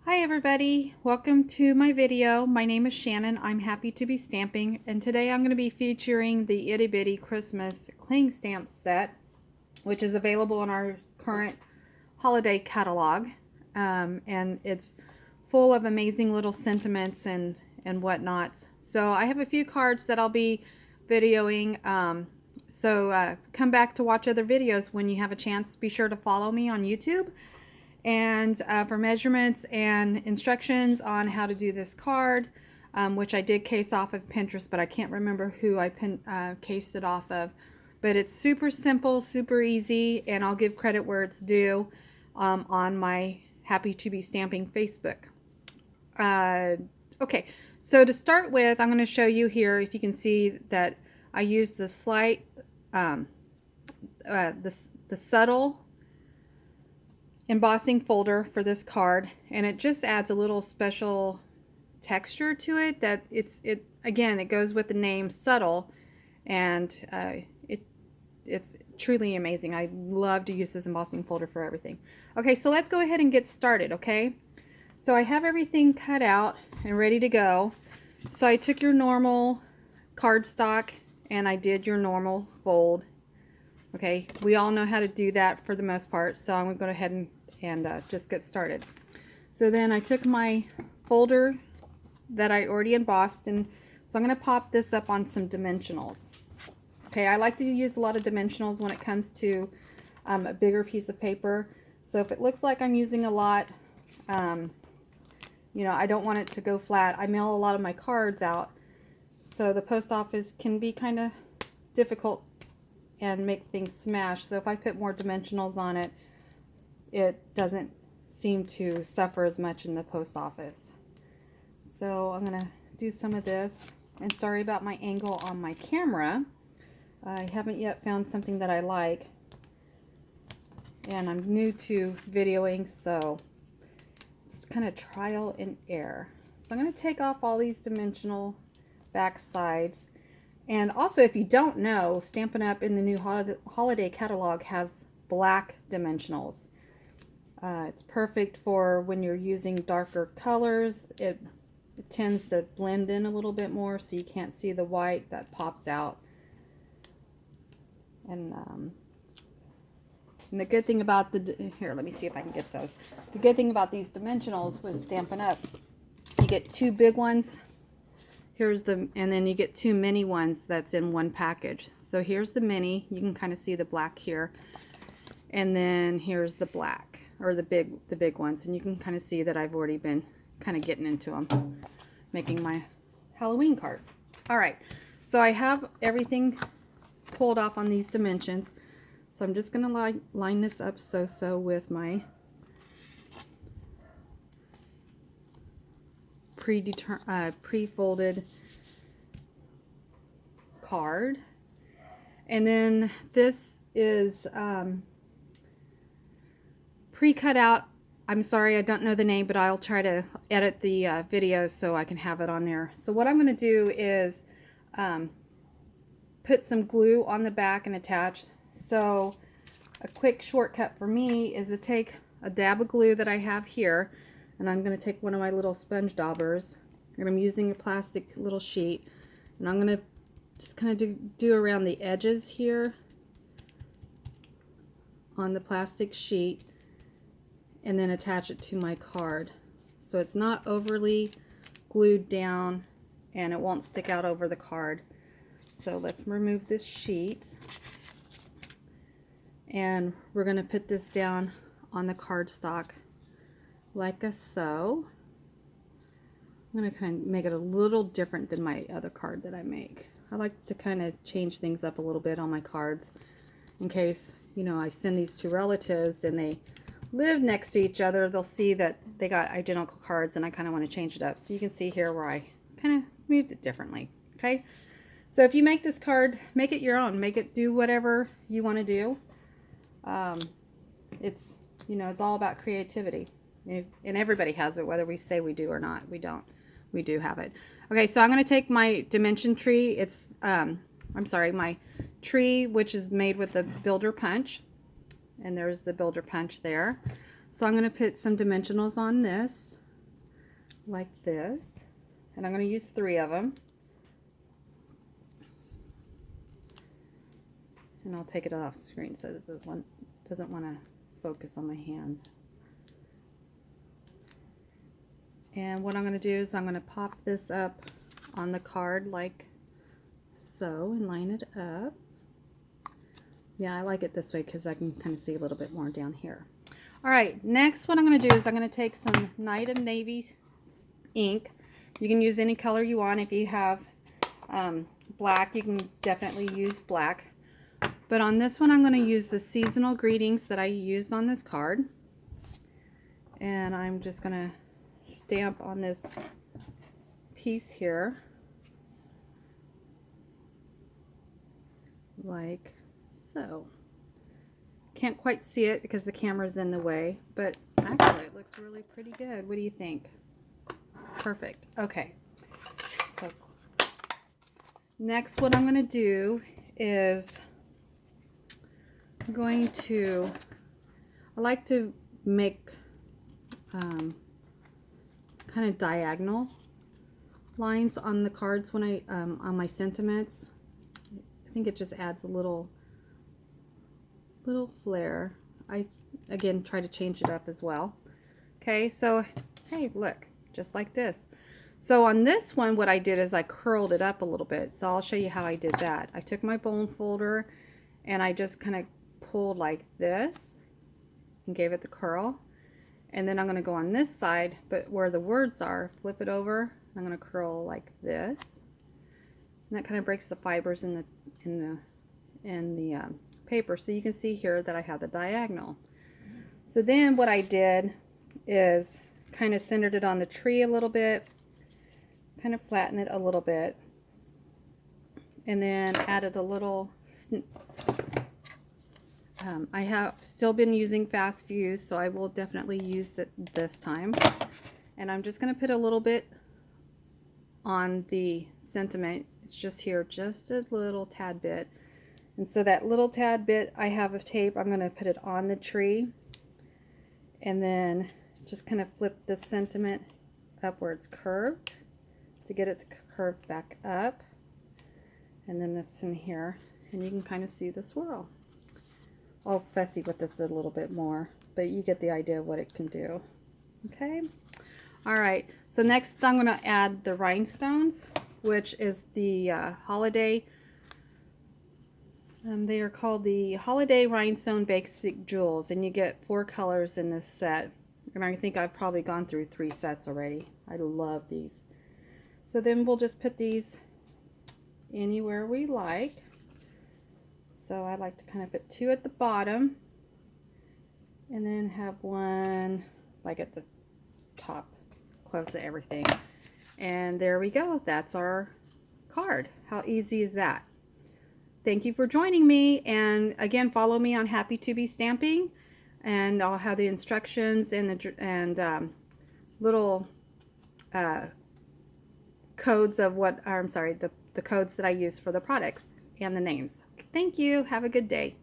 Hi everybody, welcome to my video. My name is Shannon. I'm happy to be stamping, and today I'm going to be featuring the Itty Bitty Christmas Cling Stamp set, which is available in our current holiday catalog. And it's full of amazing little sentiments and whatnots. So I have a few cards that I'll be videoing. So come back to watch other videos when you have a chance. Be sure to follow me on YouTube and for measurements and instructions on how to do this card, which I did case off of Pinterest, but I can't remember who I cased it off of. But it's super simple, super easy, and I'll give credit where it's due on my Happy to Be Stamping Facebook. Okay, so to start with, I'm going to show you here, if you can see that I use the slight, the subtle embossing folder for this card, and it just adds a little special texture to it that again, it goes with the name subtle, and it's truly amazing. I love to use this embossing folder for everything. Okay, so let's go ahead and get started. Okay, so I have everything cut out and ready to go. So I took your normal cardstock and I did your normal fold. Okay, we all know how to do that for the most part, so I'm going to go ahead and just get started. So then I took my folder that I already embossed, and so I'm going to pop this up on some dimensionals. Okay, I like to use a lot of dimensionals when it comes to a bigger piece of paper. So if it looks like I'm using a lot, you know, I don't want it to go flat. I mail a lot of my cards out, so the post office can be kind of difficult and make things smash. So if I put more dimensionals on it, it doesn't seem to suffer as much in the post office. So I'm gonna do some of this, and sorry about my angle on my camera. I haven't yet found something that I like, and I'm new to videoing, so it's kind of trial and error. So I'm gonna take off all these dimensional back sides. And also, if you don't know, Stampin' Up! In the new holiday catalog has black dimensionals. It's perfect for when you're using darker colors. It tends to blend in a little bit more, so you can't see the white that pops out. And the good thing about here, let me see if I can get those. The good thing about these dimensionals with Stampin' Up!, you get two big ones. Here's and then you get two mini ones that's in one package. So here's the mini. You can kind of see the black here. And then here's the black, or the big ones, and you can kind of see that I've already been kind of getting into them, making my Halloween cards. All right, so I have everything pulled off on these dimensions, so I'm just gonna line this up so with my pre-folded card. And then this is pre-cut out. I'm sorry, I don't know the name, but I'll try to edit the video so I can have it on there. So what I'm going to do is put some glue on the back and attach. So a quick shortcut for me is to take a dab of glue that I have here, and I'm going to take one of my little sponge daubers, and I'm using a plastic little sheet, and I'm going to just kind of do around the edges here on the plastic sheet, and then attach it to my card so it's not overly glued down and it won't stick out over the card. So let's remove this sheet, and we're going to put this down on the cardstock like so. I'm going to kind of make it a little different than my other card that I make. I like to kind of change things up a little bit on my cards in case, you know, I send these to relatives and they live next to each other. They'll see that they got identical cards, and I kind of want to change it up. So you can see here where I kind of moved it differently. Okay, so if you make this card, make it your own. Make it do whatever you want to do. It's, you know, it's all about creativity, and everybody has it, whether we say we do or not. We don't. We do have it. Okay, so I'm going to take my dimension tree. It's I'm sorry, my tree, which is made with the builder punch, and there's the builder punch there. So I'm going to put some dimensionals on this. like this. And I'm going to use 3 of them. And I'll take it off screen so this one doesn't want to focus on my hands. And what I'm going to do is I'm going to pop this up on the card like so and line it up. Yeah, I like it this way because I can kind of see a little bit more down here. All right, next what I'm going to do is I'm going to take some Night and Navy ink. You can use any color you want. If you have black, you can definitely use black. But on this one, I'm going to use the seasonal greetings that I used on this card. And I'm just going to stamp on this piece here. Like so. Can't quite see it because the camera's in the way, but actually it looks really pretty good. What do you think? Perfect. Okay. So next what I'm going to do is I'm going to, I like to make kind of diagonal lines on the cards when I, on my sentiments. I think it just adds a little flair. I, again, try to change it up as well. Okay, so, hey, look, just like this. So on this one, what I did is I curled it up a little bit. So I'll show you how I did that. I took my bone folder and I just kind of pulled like this and gave it the curl. And then I'm going to go on this side, but where the words are, flip it over. I'm going to curl like this. And that kind of breaks the fibers in the paper. So you can see here that I have the diagonal. So then what I did is kind of centered it on the tree a little bit, kind of flatten it a little bit, and then added a little I have still been using Fast Fuse, so I will definitely use it this time. And I'm just going to put a little bit on the sentiment. It's just here, just a little tad bit. And so that little tad bit I have of tape, I'm going to put it on the tree. And then just kind of flip the sentiment up where it's curved to get it to curve back up. And then this in here. And you can kind of see the swirl. I'll fussy with this a little bit more, but you get the idea of what it can do. Okay. All right. So next I'm going to add the rhinestones, which is the holiday. They are called the Holiday Rhinestone Basic Jewels, and you get 4 colors in this set. And I think I've probably gone through 3 sets already. I love these. So then we'll just put these anywhere we like. So I like to kind of put 2 at the bottom and then have 1 like at the top, close to everything. And there we go. That's our card. How easy is that? Thank you for joining me, and again, follow me on Happy to Be Stamping, and I'll have the instructions and the little codes of what, or I'm sorry, the codes that I use for the products and the names. Thank you. Have a good day.